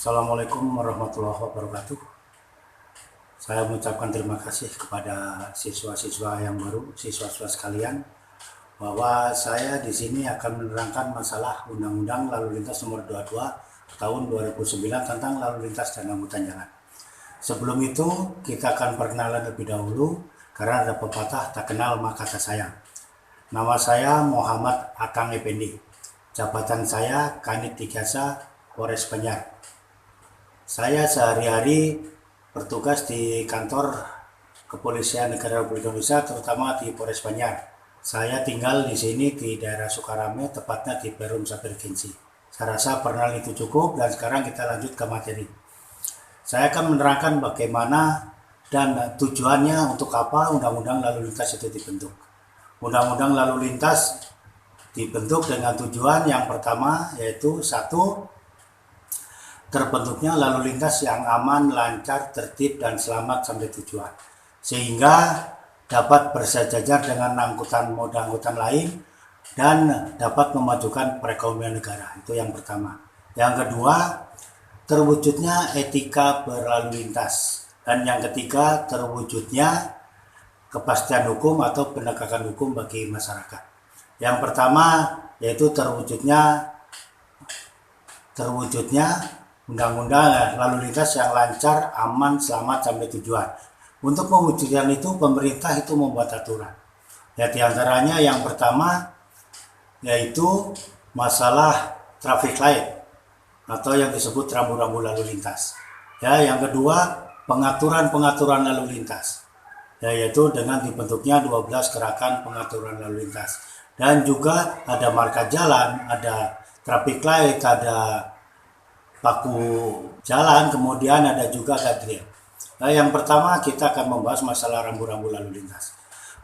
Assalamualaikum warahmatullahi wabarakatuh. Saya mengucapkan terima kasih kepada siswa-siswa yang baru, siswa-siswa sekalian, bahwa saya di sini akan menerangkan masalah Undang-Undang Lalu Lintas Nomor 22 Tahun 2009 tentang lalu lintas dan angkutan jalan. Sebelum itu, kita akan perkenalan lebih dahulu karena ada pepatah tak kenal maka tak sayang. Nama saya Muhammad Akang Effendi. Jabatan saya Kanit Tigasa Polres Banjar. Saya sehari-hari bertugas di kantor Kepolisian Negara Republik Indonesia, terutama di Polres Banjar. Saya tinggal di sini di daerah Sukarame, tepatnya di Perum Sabergensi. Saya rasa perkenalan itu cukup dan sekarang kita lanjut ke materi. Saya akan menerangkan bagaimana dan tujuannya untuk apa Undang-Undang Lalu Lintas itu dibentuk. Undang-Undang Lalu Lintas dibentuk dengan tujuan yang pertama, yaitu satu, terbentuknya lalu lintas yang aman, lancar, tertib, dan selamat sampai tujuan. Sehingga dapat bersejajar dengan angkutan moda angkutan lain dan dapat memajukan perekonomian negara. Itu yang pertama. Yang kedua, terwujudnya etika berlalu lintas. Dan yang ketiga, terwujudnya kepastian hukum atau penegakan hukum bagi masyarakat. Yang pertama, yaitu terwujudnya Undang-Undang Lalu Lintas yang lancar, aman, selamat sampai tujuan. Untuk mewujudkan itu, pemerintah itu membuat aturan. Ya, diantaranya yang pertama yaitu masalah traffic light atau yang disebut rambu-rambu lalu lintas. Ya, yang kedua pengaturan lalu lintas. Ya, yaitu dengan dibentuknya 12 gerakan pengaturan lalu lintas. Dan juga ada marka jalan, ada traffic light, ada paku jalan, kemudian ada juga guardrail. Nah, yang pertama kita akan membahas masalah rambu-rambu lalu lintas.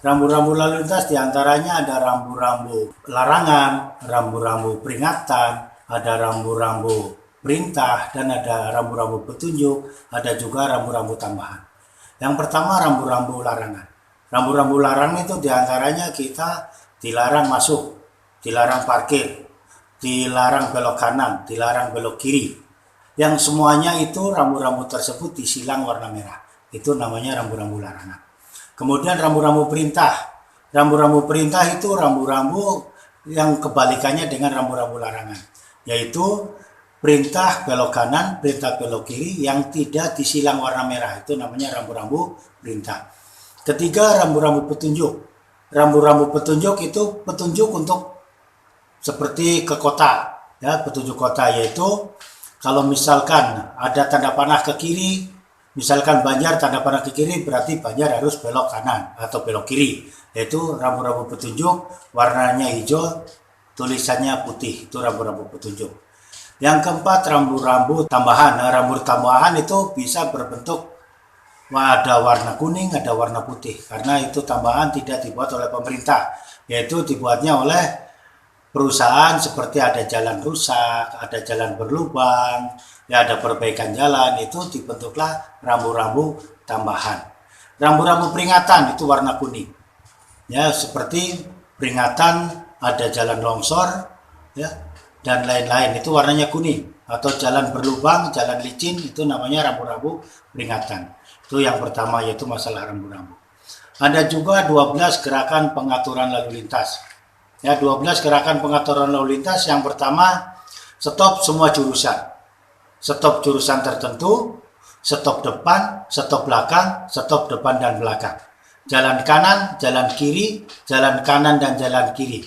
Rambu-rambu lalu lintas diantaranya ada rambu-rambu larangan, rambu-rambu peringatan, ada rambu-rambu perintah, dan ada rambu-rambu petunjuk, ada juga rambu-rambu tambahan. Yang pertama rambu-rambu larangan. Rambu-rambu larangan itu diantaranya kita dilarang masuk, dilarang parkir, dilarang belok kanan, dilarang belok kiri. Yang semuanya itu rambu-rambu tersebut disilang warna merah. Itu namanya rambu-rambu larangan. Kemudian rambu-rambu perintah. Rambu-rambu perintah itu rambu-rambu yang kebalikannya dengan rambu-rambu larangan. Yaitu perintah belok kanan, perintah belok kiri yang tidak disilang warna merah. Itu namanya rambu-rambu perintah. Ketiga, rambu-rambu petunjuk. Rambu-rambu petunjuk itu petunjuk untuk seperti ke kota. Ya, petunjuk kota yaitu kalau misalkan ada tanda panah ke kiri, misalkan Banjar tanda panah ke kiri, berarti Banjar harus belok kanan atau belok kiri. Yaitu rambu-rambu petunjuk, warnanya hijau, tulisannya putih. Itu rambu-rambu petunjuk. Yang keempat, rambu-rambu tambahan. Nah, rambu tambahan itu bisa berbentuk ada warna kuning, ada warna putih. Karena itu tambahan tidak dibuat oleh pemerintah, yaitu dibuatnya oleh perusahaan, seperti ada jalan rusak, ada jalan berlubang, ya ada perbaikan jalan, itu dibentuklah rambu-rambu tambahan. Rambu-rambu peringatan itu warna kuning. Ya, seperti peringatan ada jalan longsor, ya, dan lain-lain, itu warnanya kuning. Atau jalan berlubang, jalan licin, itu namanya rambu-rambu peringatan. Itu yang pertama, yaitu masalah rambu-rambu. Ada juga 12 gerakan pengaturan lalu lintas. Ya, 12 gerakan pengaturan lalu lintas. Yang pertama, stop semua jurusan. Stop jurusan tertentu, stop depan, stop belakang, stop depan dan belakang. Jalan kanan, jalan kiri, jalan kanan dan jalan kiri.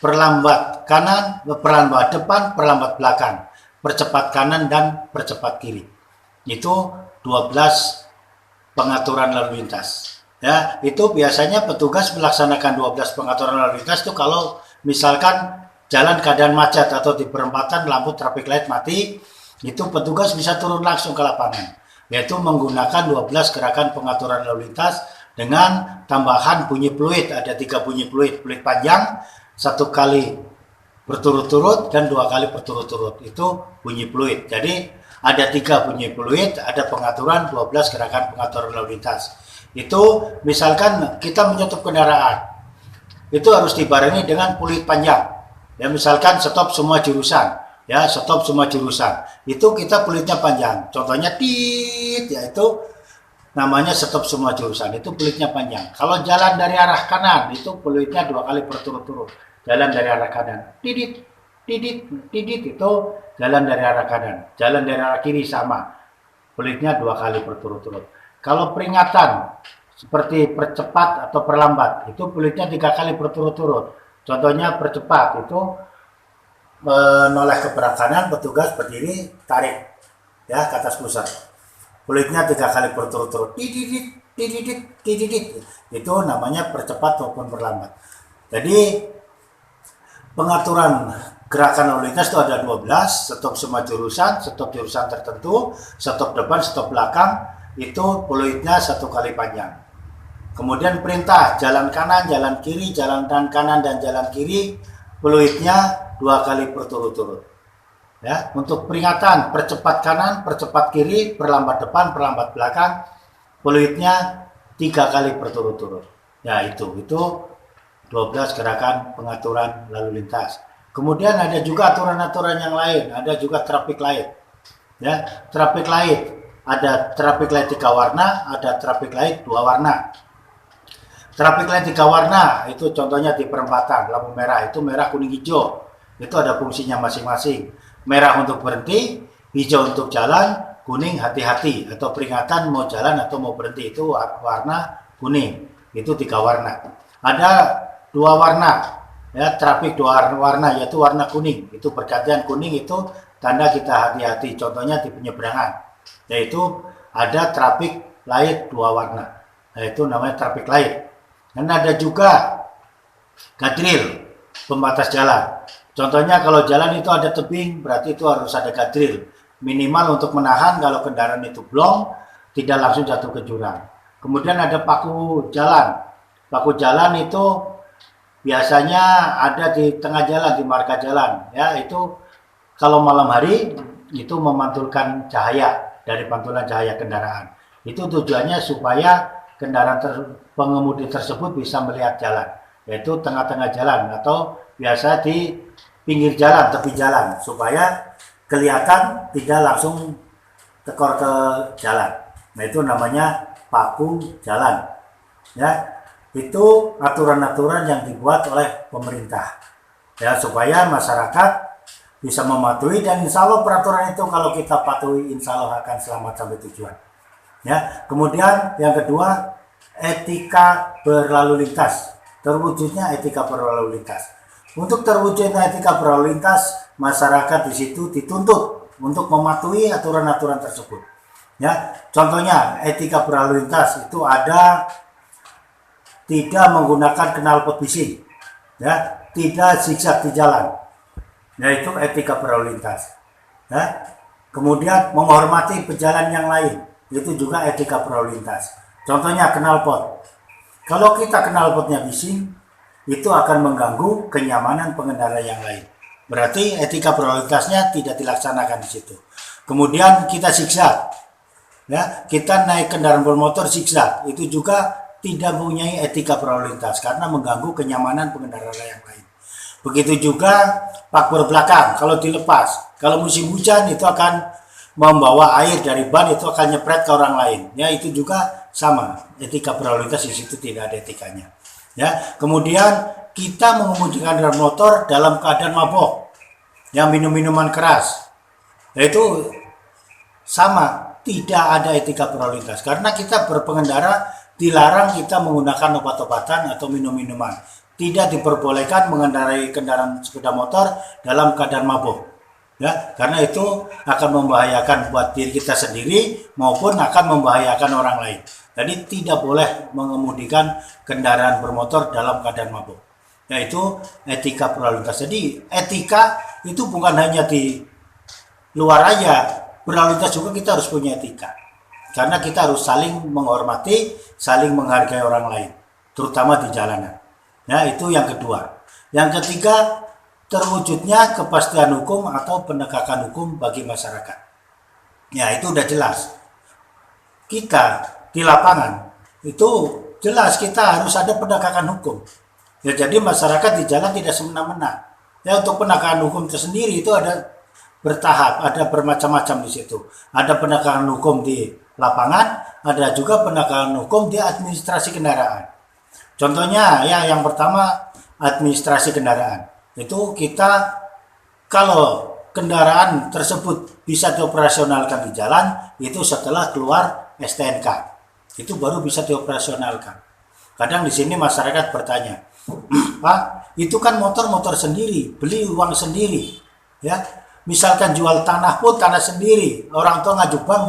Perlambat kanan, perlambat depan, perlambat belakang. Percepat kanan dan percepat kiri. Itu 12 pengaturan lalu lintas. Ya, itu biasanya petugas melaksanakan 12 pengaturan lalu lintas itu kalau misalkan jalan keadaan macet atau di perempatan lampu traffic light mati, itu petugas bisa turun langsung ke lapangan, yaitu menggunakan 12 gerakan pengaturan lalu lintas dengan tambahan bunyi peluit. Ada 3 bunyi peluit panjang, 1 kali berturut-turut dan 2 kali berturut-turut, itu bunyi peluit. Jadi ada 3 bunyi peluit, ada pengaturan 12 gerakan pengaturan lalu lintas. Itu misalkan kita menyetop kendaraan, itu harus dibarengi dengan peluit panjang. Ya, misalkan stop semua jurusan, ya, stop semua jurusan. Itu kita peluitnya panjang. Contohnya tit, yaitu namanya stop semua jurusan. Itu peluitnya panjang. Kalau jalan dari arah kanan, itu peluitnya 2 kali berturut-turut. Jalan dari arah kanan, didit, didit, didit, itu jalan dari arah kanan. Jalan dari arah kiri sama, peluitnya 2 kali berturut-turut. Kalau peringatan seperti percepat atau perlambat, itu peluitnya 3 kali berturut-turut. Contohnya percepat, itu menoleh ke belakang kanan, petugas berdiri, tarik ya ke atas pusat. Peluitnya 3 kali berturut-turut, didit, didit, didit. Itu namanya percepat maupun perlambat. Jadi pengaturan gerakan lalu lintas itu ada 12, stop semua jurusan, stop jurusan tertentu, stop depan, stop belakang, itu peluitnya 1 kali panjang. Kemudian perintah jalan kanan, jalan kiri, jalan kanan dan jalan kiri, peluitnya 2 kali berturut-turut. Ya, untuk peringatan percepat kanan, percepat kiri, perlambat depan, perlambat belakang, peluitnya 3 kali berturut-turut. Ya, itu 12 gerakan pengaturan lalu lintas. Kemudian ada juga aturan-aturan yang lain, ada juga traffic light. Ya, traffic light, ada traffic light 3 warna, ada traffic light 2 warna. Traffic light 3 warna itu contohnya di perempatan, lampu merah itu merah, kuning, hijau. Itu ada fungsinya masing-masing. Merah untuk berhenti, hijau untuk jalan, kuning hati-hati atau peringatan mau jalan atau mau berhenti, itu warna kuning. Itu 3 warna. Ada 2 warna, ya, trafik 2 warna, yaitu warna kuning. Itu pergantian kuning, itu tanda kita hati-hati. Contohnya di penyeberangan, yaitu ada trafik light 2 warna, yaitu namanya traffic light. Dan ada juga guardrail, pembatas jalan. Contohnya kalau jalan itu ada tebing, berarti itu harus ada guardrail. Minimal untuk menahan kalau kendaraan itu blong, tidak langsung jatuh ke jurang. Kemudian ada paku jalan. Paku jalan itu biasanya ada di tengah jalan, di marka jalan. Ya, itu kalau malam hari itu memantulkan cahaya dari pantulan cahaya kendaraan. Itu tujuannya supaya kendaraan pengemudi tersebut bisa melihat jalan, yaitu tengah-tengah jalan atau biasa di pinggir jalan, tepi jalan, supaya kelihatan tidak langsung tekor ke jalan. Nah, itu namanya paku jalan. Ya, itu aturan-aturan yang dibuat oleh pemerintah, ya, supaya masyarakat bisa mematuhi, dan insya Allah peraturan itu kalau kita patuhi insya Allah akan selamat sampai tujuan. Ya, kemudian yang kedua, etika berlalu lintas. Terwujudnya etika berlalu lintas. Untuk terwujudnya etika berlalu lintas, masyarakat di situ dituntut untuk mematuhi aturan-aturan tersebut. Ya, contohnya etika berlalu lintas itu ada tidak menggunakan knalpot bising, ya, tidak zigzag di jalan, yaitu etika berlalu lintas. Ya, kemudian menghormati pejalan yang lain, itu juga etika berlalu lintas. Contohnya knalpot. Kalau kita knalpotnya bising, itu akan mengganggu kenyamanan pengendara yang lain. Berarti etika berlalu lintasnya tidak dilaksanakan di situ. Kemudian kita zigzag. Ya, kita naik kendaraan bermotor zigzag, itu juga tidak mempunyai etika berlalu lintas karena mengganggu kenyamanan pengendara yang lain. Begitu juga pagar belakang, kalau dilepas, kalau musim hujan itu akan membawa air dari ban, itu akan nyepret ke orang lain. Ya, itu juga sama, etika berlalu lintas di situ tidak ada etikanya. Ya, kemudian kita mengemudikan kendaraan motor dalam keadaan mabok, yang minum minuman keras, yaitu sama, tidak ada etika berlalu lintas karena kita berpengendara dilarang kita menggunakan obat-obatan atau minum-minuman. Tidak diperbolehkan mengendarai kendaraan sepeda motor dalam keadaan mabuk. Ya, karena itu akan membahayakan buat diri kita sendiri maupun akan membahayakan orang lain. Jadi tidak boleh mengemudikan kendaraan bermotor dalam keadaan mabuk. Yaitu etika berlalu lintas. Jadi etika itu bukan hanya di luar aja, berlalu lintas juga kita harus punya etika. Karena kita harus saling menghormati, saling menghargai orang lain, terutama di jalanan. Ya, itu yang kedua. Yang ketiga, terwujudnya kepastian hukum atau penegakan hukum bagi masyarakat. Ya, itu udah jelas. Kita di lapangan itu jelas kita harus ada penegakan hukum. Ya, jadi masyarakat di jalan tidak semena-mena. Ya, untuk penegakan hukum tersendiri itu ada bertahap, ada bermacam-macam di situ. Ada penegakan hukum di lapangan, ada juga penegakan hukum di administrasi kendaraan. Contohnya ya yang pertama administrasi kendaraan. Itu kita kalau kendaraan tersebut bisa dioperasionalkan di jalan itu setelah keluar STNK. Itu baru bisa dioperasionalkan. Kadang di sini masyarakat bertanya, Pak, itu kan motor sendiri, beli uang sendiri, ya. Misalkan jual tanah pun tanah sendiri, orang tua ngajuk bank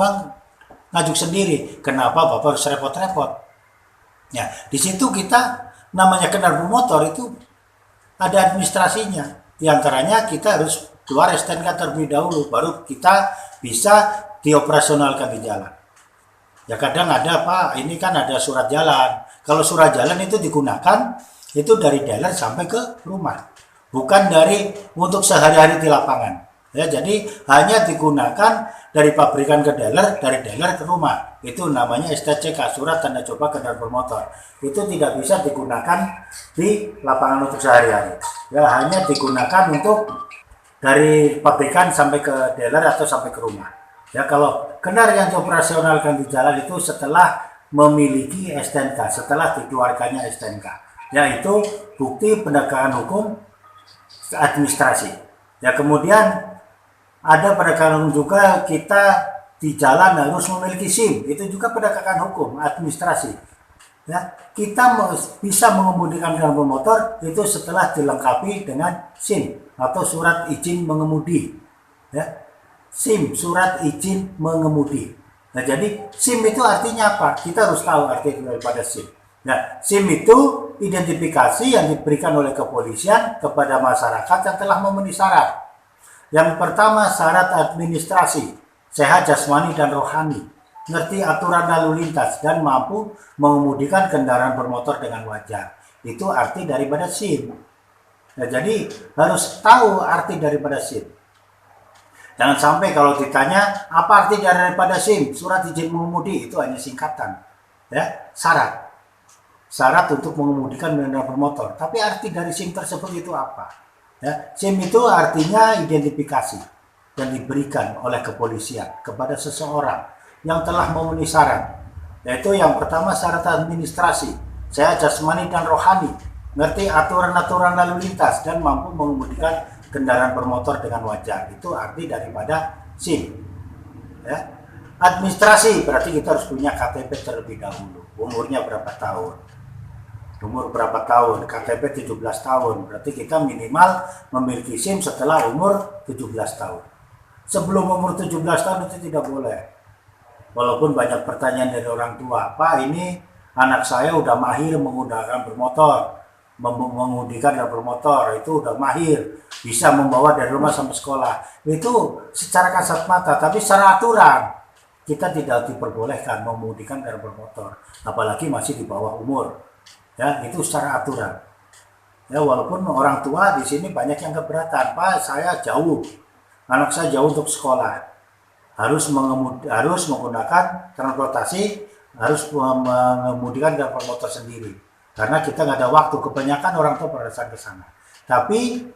ngajuk sendiri. Kenapa Bapak harus repot-repot? Ya, di situ kita namanya kendaraan bermotor itu ada administrasinya. Di antaranya kita harus keluar STNK terlebih dahulu, baru kita bisa dioperasionalkan di jalan. Ya kadang ada Pak, ini kan ada surat jalan. Kalau surat jalan itu digunakan itu dari dealer sampai ke rumah, bukan dari untuk sehari-hari di lapangan. Ya, jadi hanya digunakan dari pabrikan ke dealer, dari dealer ke rumah. Itu namanya STCK, surat tanda coba kendaraan bermotor. Itu tidak bisa digunakan di lapangan untuk sehari-hari. Ya, hanya digunakan untuk dari pabrikan sampai ke dealer atau sampai ke rumah. Ya, kalau kendaraan yang dioperasionalkan di jalan itu setelah memiliki STNK, setelah dikeluarkannya STNK, yaitu bukti penegakan hukum administrasi. Ya, kemudian ada penegakan hukum juga kita di jalan harus memiliki SIM, itu juga penegakan hukum administrasi. Ya, kita bisa mengemudikan kendaraan bermotor itu setelah dilengkapi dengan SIM atau surat izin mengemudi. Ya, SIM, surat izin mengemudi. Nah, jadi SIM itu artinya apa? Kita harus tahu arti daripada SIM. Nah, SIM itu identifikasi yang diberikan oleh kepolisian kepada masyarakat yang telah memenuhi syarat. Yang pertama, syarat administrasi, sehat jasmani dan rohani, ngerti aturan lalu lintas, dan mampu mengemudikan kendaraan bermotor dengan wajar. Itu arti daripada SIM. Nah, jadi harus tahu arti daripada SIM. Jangan sampai kalau ditanya apa arti daripada SIM, surat izin mengemudi, itu hanya singkatan, ya, syarat untuk mengemudikan kendaraan bermotor. Tapi arti dari SIM tersebut itu apa? Ya, SIM itu artinya identifikasi yang diberikan oleh kepolisian kepada seseorang yang telah memenuhi syarat. Yaitu yang pertama syarat administrasi, sehat jasmani dan rohani, ngerti aturan-aturan lalu lintas dan mampu mengemudikan kendaraan bermotor dengan wajar. Itu arti daripada SIM. Ya. Administrasi berarti kita harus punya KTP terlebih dahulu. Umurnya berapa tahun? Umur berapa tahun? KTP 17 tahun. Berarti kita minimal memiliki SIM setelah umur 17 tahun. Sebelum umur 17 tahun itu tidak boleh. Walaupun banyak pertanyaan dari orang tua, Pak, ini anak saya udah mahir menggunakan bermotor, mengemudikan bermotor, itu udah mahir, bisa membawa dari rumah sampai sekolah. Itu secara kasat mata, tapi secara aturan kita tidak diperbolehkan mengemudikan dari bermotor, apalagi masih di bawah umur. Ya, itu secara aturan. Ya, walaupun orang tua di sini banyak yang keberatan, Pak, saya jauh, anak saya jauh untuk sekolah, harus menggunakan transportasi, harus mengemudikan dengan motor sendiri, karena kita nggak ada waktu. Kebanyakan orang tua berasal ke sana. Tapi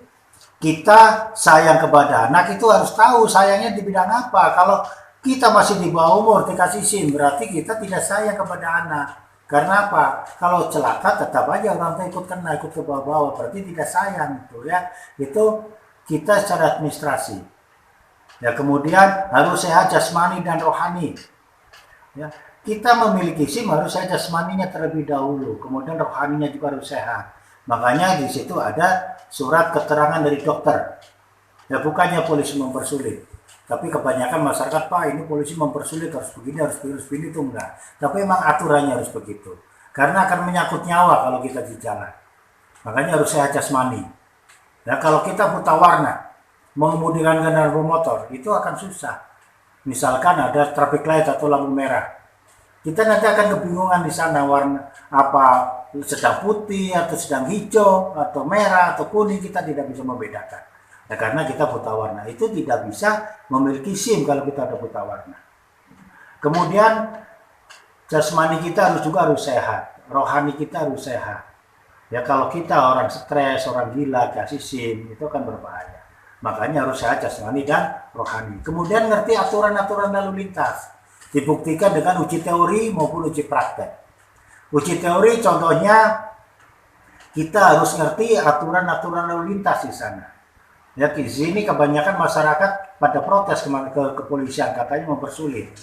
kita sayang kepada anak itu harus tahu sayangnya di bidang apa. Kalau kita masih di bawah umur dikasih SIM, berarti kita tidak sayang kepada anak. Karena apa? Kalau celaka tetap aja orang tua ikut kena, ikut ke bawah-bawah, berarti tidak sayang itu ya. Itu kita secara administrasi. Ya, kemudian harus sehat jasmani dan rohani. Ya, kita memiliki SIM harus sehat jasmaninya terlebih dahulu, kemudian rohaninya juga harus sehat. Makanya di situ ada surat keterangan dari dokter. Ya, bukannya polisi mempersulit. Tapi kebanyakan masyarakat, Pak, ini polisi mempersulit, harus begini, harus begini, itu enggak. Tapi memang aturannya harus begitu. Karena akan menyangkut nyawa kalau kita di jalan. Makanya harus sehat jasmani. Ya, kalau kita buta warna, mengemudikan kendaraan bermotor, itu akan susah. Misalkan ada traffic light atau lampu merah. Kita nanti akan kebingungan di sana warna apa, sedang putih atau sedang hijau atau merah atau kuning, kita tidak bisa membedakan. Ya, karena kita buta warna, itu tidak bisa memiliki SIM kalau kita ada buta warna. Kemudian jasmani kita harus sehat, rohani kita harus sehat. Ya, kalau kita orang stres, orang gila, kasih SIM, itu akan berbahaya. Makanya harus sehat jasmani dan rohani. Kemudian ngerti aturan-aturan lalu lintas. Dibuktikan dengan uji teori maupun uji praktek. Uji teori contohnya kita harus ngerti aturan-aturan lalu lintas di sana. Ya, di sini kebanyakan masyarakat pada protes ke kepolisian, katanya mempersulit.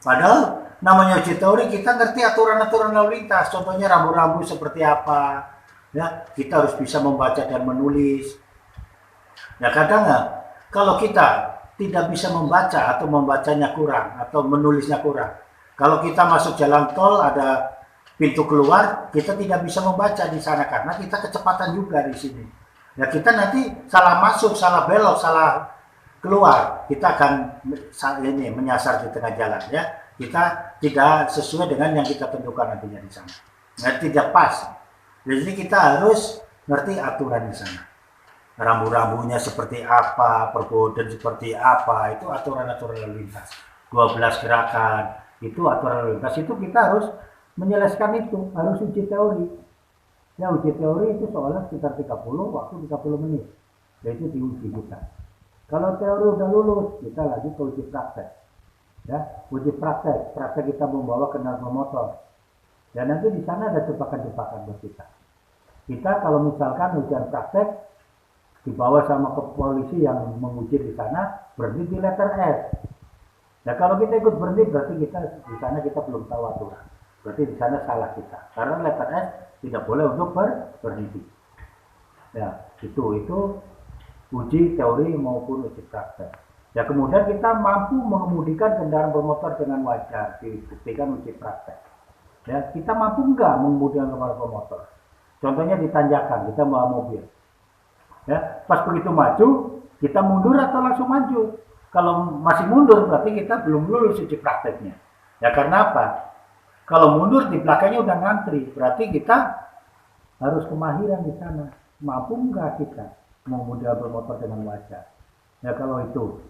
Padahal namanya uji teori, kita ngerti aturan-aturan lalu lintas. Contohnya rambu-rambu seperti apa. Ya, kita harus bisa membaca dan menulis. Ya kadang kalau kita tidak bisa membaca atau membacanya kurang atau menulisnya kurang. Kalau kita masuk jalan tol ada pintu keluar, kita tidak bisa membaca di sana karena kita kecepatan juga di sini. Ya kita nanti salah masuk, salah belok, salah keluar, kita akan menyasar di tengah jalan ya. Kita tidak sesuai dengan yang kita tentukan nantinya di sana. Nah, tidak pas. Jadi kita harus ngerti aturan di sana. Rambu-rambunya seperti apa, perboden seperti apa, itu aturan-aturan lalu lintas. 12 gerakan, itu aturan lalu lintas, itu kita harus menyelesaikan itu, harus uji teori. Ya uji teori itu soalnya sekitar 30, waktu 30 menit. Yaitu diuji kita. Kalau teori udah lulus, kita lagi ke uji praktek. Ya, uji praktek kita membawa kendaraan bermotor. Dan nanti di sana ada jebakan-jebakan buat kita. Kita kalau misalkan ujian praktek, dibawa sama ke polisi yang menguji di sana, berhenti di letter S. Nah kalau kita ikut berhenti berarti kita di sana kita belum tahu aturan. Berarti di sana salah kita. Karena letter S tidak boleh untuk berhenti. Ya itu uji teori maupun uji praktek. Ya kemudian kita mampu mengemudikan kendaraan bermotor dengan wajar, dibuktikan uji praktek. Ya kita mampu enggak mengemudikan kendaraan bermotor. Contohnya di tanjakan kita bawa mobil. Ya, pas begitu maju, kita mundur atau langsung maju. Kalau masih mundur, berarti kita belum lulus uji prakteknya. Ya karena apa? Kalau mundur di belakangnya udah ngantri, berarti kita harus kemahiran di sana. Mampu nggak kita mengemudi bermotor dengan wajar? Ya kalau itu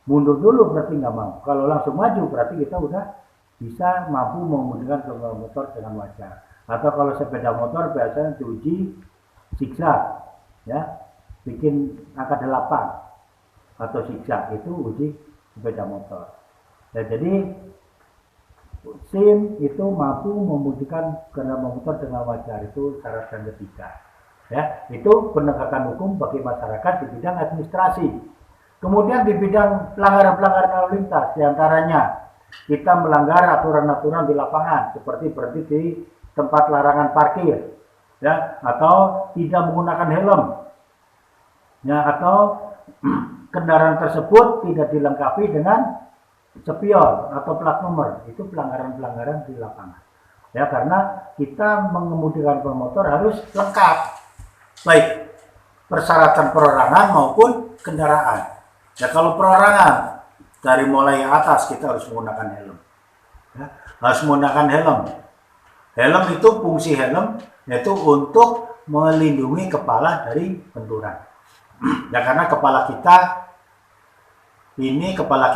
mundur dulu berarti nggak mau. Kalau langsung maju berarti kita udah bisa mampu mengemudikan motor dengan wajar. Atau kalau sepeda motor biasanya diuji siksa. Ya, bikin angka 8 atau siksa itu uji sepeda motor. Ya, jadi SIM itu mampu memudikan kendaraan motor dengan wajar, itu syarat yang ketiga. Ya, itu penegakan hukum bagi masyarakat di bidang administrasi. Kemudian di bidang pelanggaran-pelanggaran lalu lintas, diantaranya kita melanggar aturan-aturan di lapangan seperti berhenti di tempat larangan parkir. Ya, atau tidak menggunakan helm, ya, atau kendaraan tersebut tidak dilengkapi dengan spion atau plat nomor, itu pelanggaran-pelanggaran di lapangan. Ya, karena kita mengemudikan bermotor harus lengkap, baik persyaratan perorangan maupun kendaraan. Ya, kalau perorangan dari mulai atas kita harus menggunakan helm, ya, harus menggunakan helm. Helm itu fungsi helm yaitu untuk melindungi kepala dari benturan. Ya karena kepala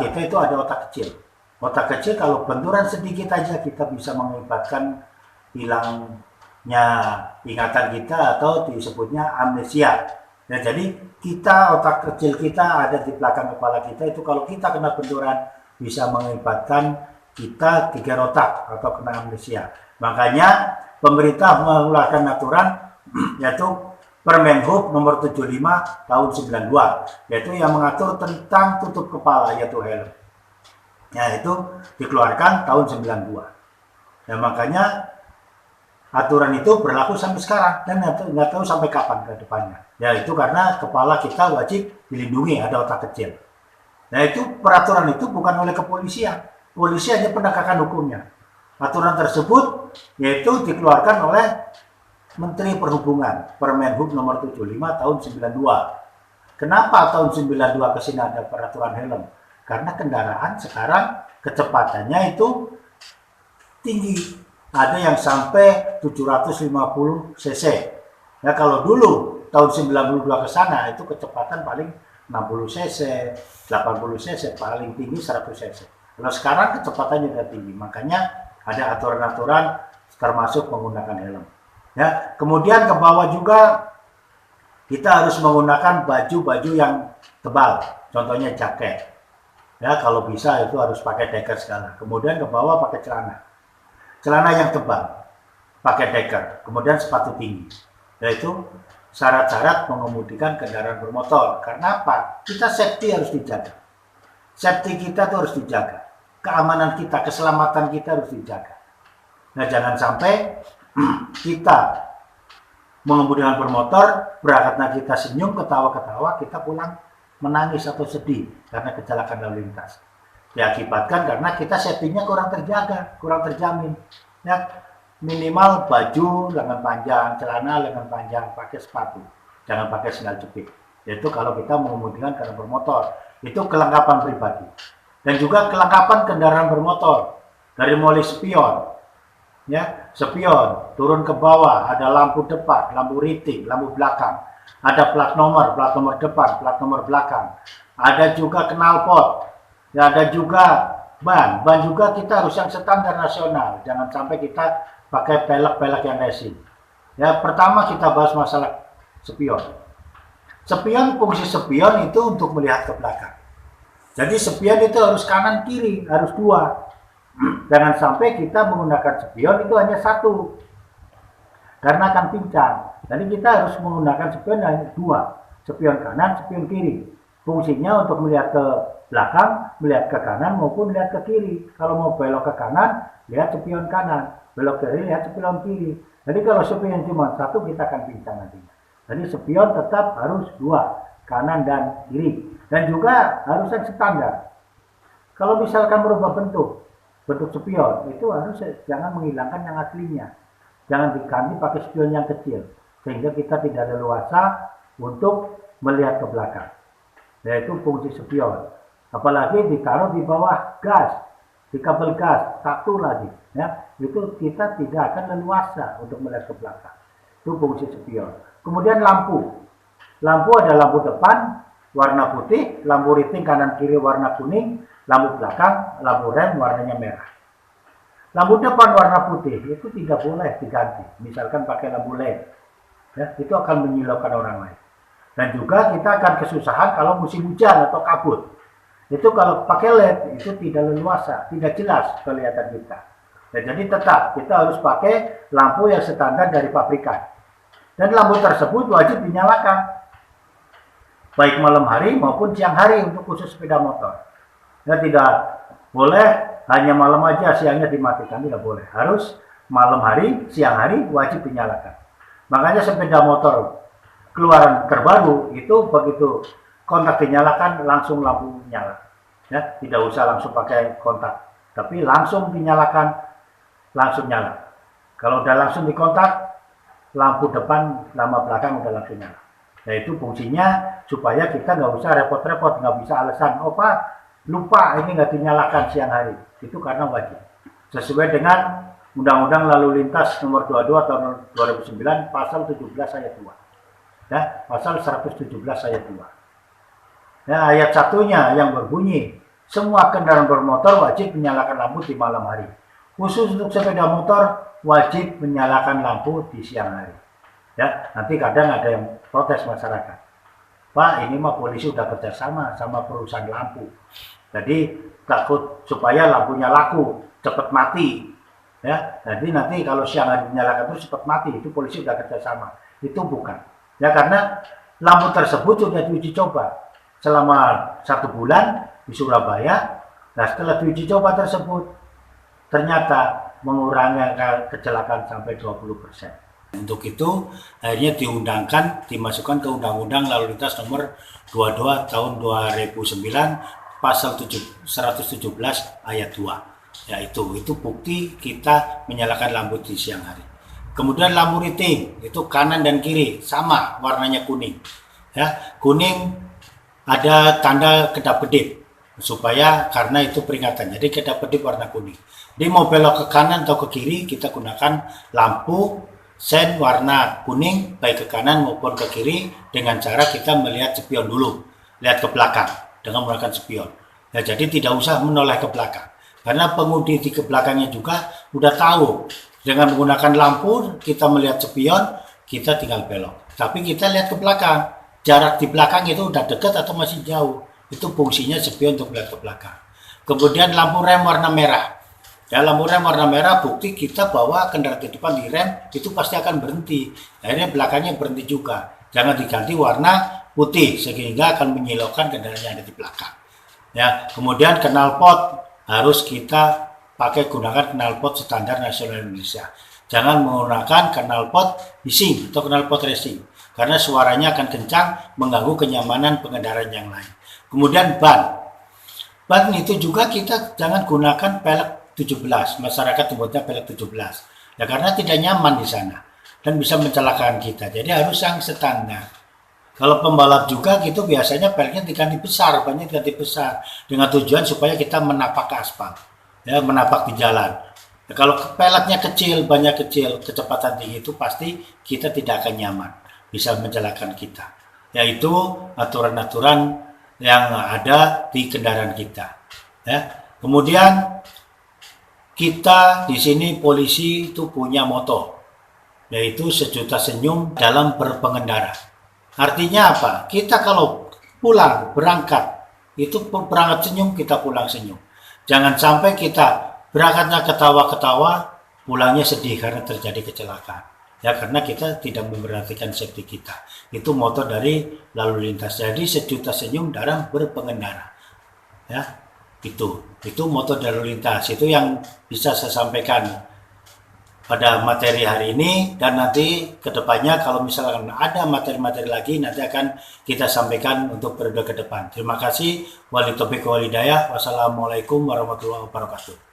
kita itu ada otak kecil. Otak kecil kalau benturan sedikit aja kita bisa mengakibatkan hilangnya ingatan kita atau disebutnya amnesia. Ya, jadi otak kecil kita ada di belakang kepala kita, itu kalau kita kena benturan bisa mengakibatkan kita geger otak atau kena amnesia. Makanya pemerintah mengeluarkan aturan yaitu Permenhub nomor 75 tahun 92, yaitu yang mengatur tentang tutup kepala yaitu helm. Ya, itu dikeluarkan tahun 92. Ya, makanya aturan itu berlaku sampai sekarang dan nggak tahu sampai kapan ke depannya. Ya, itu karena kepala kita wajib dilindungi, ada otak kecil. Nah, itu peraturan itu bukan oleh kepolisian. Polisi hanya penegakan hukumnya. Aturan tersebut yaitu dikeluarkan oleh Menteri Perhubungan, Permenhub nomor 75 tahun 92. Kenapa tahun 92 ke sini ada peraturan helm? Karena kendaraan sekarang kecepatannya itu tinggi. Ada yang sampai 750 cc. Ya kalau dulu tahun 92 ke sana itu kecepatan paling 60 cc, 80 cc, paling tinggi 100 cc. Kalau sekarang kecepatannya sudah tinggi, makanya ada aturan-aturan termasuk menggunakan helm. Ya, kemudian ke bawah juga kita harus menggunakan baju-baju yang tebal, contohnya jaket. Ya, kalau bisa itu harus pakai decker segala. Kemudian ke bawah pakai celana yang tebal, pakai decker. Kemudian sepatu tinggi. Yaitu syarat-syarat mengemudikan kendaraan bermotor. Karena apa? Kita safety harus dijaga. Safety kita tuh harus dijaga. Keamanan kita, keselamatan kita harus dijaga. Nah, jangan sampai kita mengemudikan bermotor, berangkatnya kita senyum, ketawa-ketawa, kita pulang menangis atau sedih karena kecelakaan lalu lintas. Diakibatkan karena kita safety-nya kurang terjaga, kurang terjamin. Ya, minimal baju lengan panjang, celana lengan panjang, pakai sepatu, jangan pakai sandal jepit. Yaitu kalau kita mengemudikan kendaraan bermotor, itu kelengkapan pribadi. Dan juga kelengkapan kendaraan bermotor dari mulai spion, ya, spion turun ke bawah, ada lampu depan, lampu riting, lampu belakang, ada plat nomor depan, plat nomor belakang, ada juga knalpot, ya, ada juga ban juga kita harus yang standar nasional, jangan sampai kita pakai pelek-pelek yang racing. Ya, pertama kita bahas masalah spion. Spion, fungsi spion itu untuk melihat ke belakang. Jadi spion itu harus kanan kiri, harus dua. Jangan sampai kita menggunakan spion itu hanya satu, karena akan pincang. Jadi kita harus menggunakan spion hanya dua, spion kanan, spion kiri. Fungsinya untuk melihat ke belakang, melihat ke kanan maupun melihat ke kiri. Kalau mau belok ke kanan, lihat spion kanan, belok ke kiri, lihat spion kiri. Jadi kalau spion cuma satu, kita akan pincang nantinya. Jadi spion tetap harus dua, kanan dan kiri. Dan juga harus yang standar. Kalau misalkan merubah bentuk spion, itu harus jangan menghilangkan yang aslinya. Jangan diganti pakai spion yang kecil, sehingga kita tidak leluasa untuk melihat ke belakang. Yaitu fungsi spion. Apalagi ditaruh di bawah gas, di kabel gas, satu lagi. Ya, itu kita tidak akan leluasa untuk melihat ke belakang. Itu fungsi spion. Kemudian lampu. Lampu ada lampu depan, warna putih, lampu riting kanan kiri warna kuning, lampu belakang, lampu rem warnanya merah. Lampu depan warna putih itu tidak boleh diganti. Misalkan pakai lampu LED, ya, itu akan menyilaukan orang lain. Dan juga kita akan kesusahan kalau musim hujan atau kabut. Itu kalau pakai LED itu tidak leluasa, tidak jelas kelihatan kita. Ya, jadi tetap kita harus pakai lampu yang standar dari pabrikan. Dan lampu tersebut wajib dinyalakan, baik malam hari maupun siang hari untuk khusus sepeda motor. Ya, tidak boleh hanya malam aja, siangnya dimatikan, tidak boleh. Harus malam hari, siang hari wajib dinyalakan. Makanya sepeda motor keluaran terbaru itu begitu kontak dinyalakan langsung lampu nyala. Ya, tidak usah langsung pakai kontak, tapi langsung dinyalakan, langsung nyala. Kalau udah langsung dikontak, lampu depan, lampu belakang udah langsung nyala. Nah, itu fungsinya supaya kita nggak usah repot-repot, nggak bisa alasan, oh Pak, lupa ini nggak dinyalakan siang hari. Itu karena wajib. Sesuai dengan Undang-Undang Lalu Lintas Nomor 22 Tahun 2009 Pasal 17 Ayat 2. Ya, Pasal 117 Ayat 2. Ya, ayat satunya yang berbunyi, semua kendaraan bermotor wajib menyalakan lampu di malam hari. Khusus untuk sepeda motor wajib menyalakan lampu di siang hari. Ya, nanti kadang ada yang protes masyarakat. Pak, ini mah polisi udah kerjasama sama perusahaan lampu. Jadi takut supaya lampunya laku, cepat mati. Ya, jadi nanti kalau siang hari dinyalakan terus cepat mati, itu polisi udah kerjasama. Itu bukan. Ya, karena lampu tersebut sudah diuji coba selama 1 bulan di Surabaya. Nah, setelah diuji coba tersebut ternyata mengurangi kecelakaan sampai 20%. Untuk itu akhirnya dimasukkan ke Undang-Undang Lalu Lintas Nomor 22 Tahun 2009 Pasal 117 Ayat 2. Yaitu bukti kita menyalakan lampu di siang hari. Kemudian lampu riting itu kanan dan kiri sama warnanya kuning. Ya, kuning ada tanda kedap-kedip supaya karena itu peringatan. Jadi kedap-kedip warna kuning. Dia mau belok ke kanan atau ke kiri, kita gunakan lampu sen warna kuning baik ke kanan maupun ke kiri dengan cara kita melihat spion dulu, lihat ke belakang dengan menggunakan spion. Ya, jadi tidak usah menoleh ke belakang karena pengemudi di ke belakangnya juga udah tahu dengan menggunakan lampu kita melihat spion, kita tinggal belok. Tapi kita lihat ke belakang, jarak di belakang itu udah dekat atau masih jauh. Itu fungsinya spion untuk melihat ke belakang. Kemudian lampu rem warna merah. Ya, lampu rem warna merah bukti kita bahwa kendaraan di depan direm itu pasti akan berhenti. Akhirnya belakangnya berhenti juga. Jangan diganti warna putih sehingga akan menyilaukan kendaraan yang ada di belakang. Ya, kemudian knalpot harus kita gunakan knalpot standar nasional Indonesia. Jangan menggunakan knalpot bising atau knalpot racing karena suaranya akan kencang mengganggu kenyamanan pengendaraan yang lain. Kemudian ban itu juga kita jangan gunakan pelek 17, masyarakat sebutnya pelek 17. Ya karena tidak nyaman di sana dan bisa mencelakakan kita. Jadi harus yang standar. Kalau pembalap juga gitu biasanya peleknya diganti besar, banyak diganti besar dengan tujuan supaya kita menapak ke aspal, ya menapak di jalan. Ya, kalau peleknya kecil, banyak kecil, kecepatan tinggi itu pasti kita tidak akan nyaman, bisa mencelakakan kita. Yaitu aturan-aturan yang ada di kendaraan kita. Ya. Kemudian kita di sini polisi itu punya moto, yaitu sejuta senyum dalam berpengendara. Artinya apa? Kita kalau pulang berangkat itu berangkat senyum, kita pulang senyum. Jangan sampai kita berangkatnya ketawa-ketawa, pulangnya sedih karena terjadi kecelakaan. Ya karena kita tidak memperhatikan safety kita. Itu moto dari lalu lintas. Jadi sejuta senyum dalam berpengendara. Ya, itu moto dari lalu lintas. Itu yang bisa saya sampaikan pada materi hari ini, dan nanti kedepannya kalau misalkan ada materi-materi lagi nanti akan kita sampaikan untuk periode ke depan. Terima kasih. Wali taufiq wal hidayah. Wassalamualaikum warahmatullahi wabarakatuh.